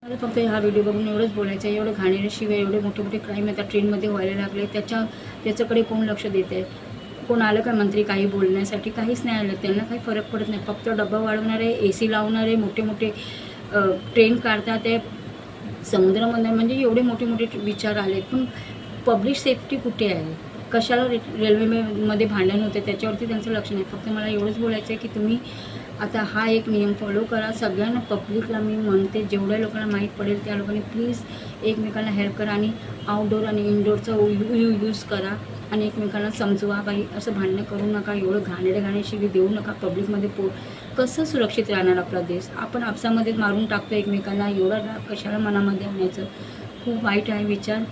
मला फक्त हा व्हिडिओ बघून एवढंच बोलायचं आहे, एवढं घाणेरशिवाय एवढे मोठे मोठे क्राईम आता ट्रेनमध्ये व्हायला लागले, त्याच्याकडे कोण लक्ष देते? कोण आलं का मंत्री काही बोलण्यासाठी? काहीच नाही आलं. त्यांना काही फरक पडत नाही. फक्त डब्बा वाढवणारे, AC लावणारे, मोठे मोठे ट्रेन काढतात, ते समुद्रामध्ये म्हणजे एवढे मोठे मोठे विचार आले. पण पब्लिक सेफ्टी कुठे आहे? कशाला रेल्वेमध्ये भांडण होते त्याच्यावरती त्यांचं लक्ष नाही. फक्त मला एवढंच बोलायचं आहे की तुम्ही आता हा एक नियम फॉलो करा. सगळ्यांना पब्लिकला मी म्हणते, जेवढ्या लोकांना माहीत पडेल त्या लोकांनी प्लीज एकमेकांना हेल्प करा आणि आउटडोर आणि इनडोअरचा यूज करा आणि एकमेकांना समजवा. बाई असं भांडणं करू नका, एवढं घाणेरशिवी देऊ नका पब्लिकमध्ये. कसं सुरक्षित राहणार आपला देश? आपण आपसामध्ये मारून टाकतो एकमेकांना, एवढा राग कशाला मनामध्ये आणायचं? खूप वाईट आहे विचार.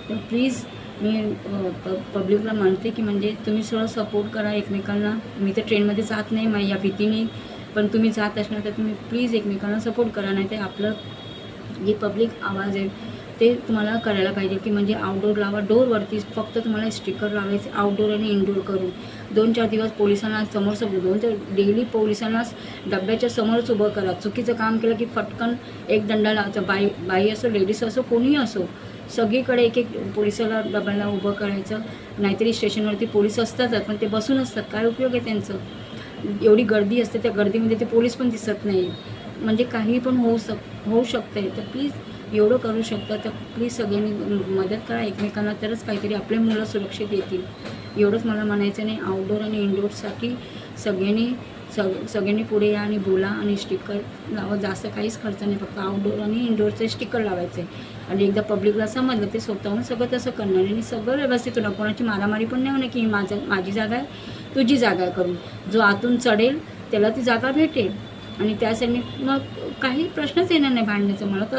तर प्लीज मी पब्लिकला म्हणते की म्हणजे तुम्ही सगळं सपोर्ट करा एकमेकांना. मी तर ट्रेनमध्ये जात नाही या भीतीने, पण तुम्ही जात असणार तर तुम्ही प्लीज एकमेकांना सपोर्ट करा. नाही तर आपलं जे पब्लिक आवाज आहे ते तुम्हाला करायला पाहिजे की म्हणजे आउटडोर लावा. डोरवरती फक्त तुम्हाला स्टिकर लावायचे आउटडोर आणि इनडोर करून. 2-4 दिवस पोलिसांना समोर डेली पोलिसांनाच डब्याच्या समोरच उभं करा. चुकीचं काम केलं की फटकन एक दंडा लावायचा. बाई असो, लेडीज असो, कोणीही असो, सगळीकडे एक पोलिसाला डब्याला उभं करायचं. नाहीतरी स्टेशनवरती पोलीस असतातच, पण ते बसून असतात. काय उपयोग आहे त्यांचं? एवढी गर्दी असते, त्या गर्दीमध्ये ते पोलीस पण दिसत नाही. म्हणजे काही पण होऊ शकतं आहे. तर प्लीज एवढं करू शकता तर प्लीज सगळ्यांनी मदत करा एकमेकांना, तरच काहीतरी आपले मुलं सुरक्षित येतील. एवढंच मला म्हणायचं नाही. आउटडोर आणि इनडोअरसाठी सगळ्यांनी पुढे या आणि बोला आणि स्टिकर लावा. जास्त काहीच खर्च नाही, फक्त आउटडोर आणि इनडोअरचे स्टिकर लावायचे. आणि एकदा पब्लिकला समजलं ते स्वतःहून सगळं तसं करणार आणि सगळं व्यवस्थित होणार. कोणाची मारामारी पण नाही होणार की माझी जागा आहे, तुझी जागा आहे करून. जो आतून चढेल त्याला ती जागा भेटेल आणि त्यासाठी मग काही प्रश्नच येणार नाही भांडण्याचं. मला तर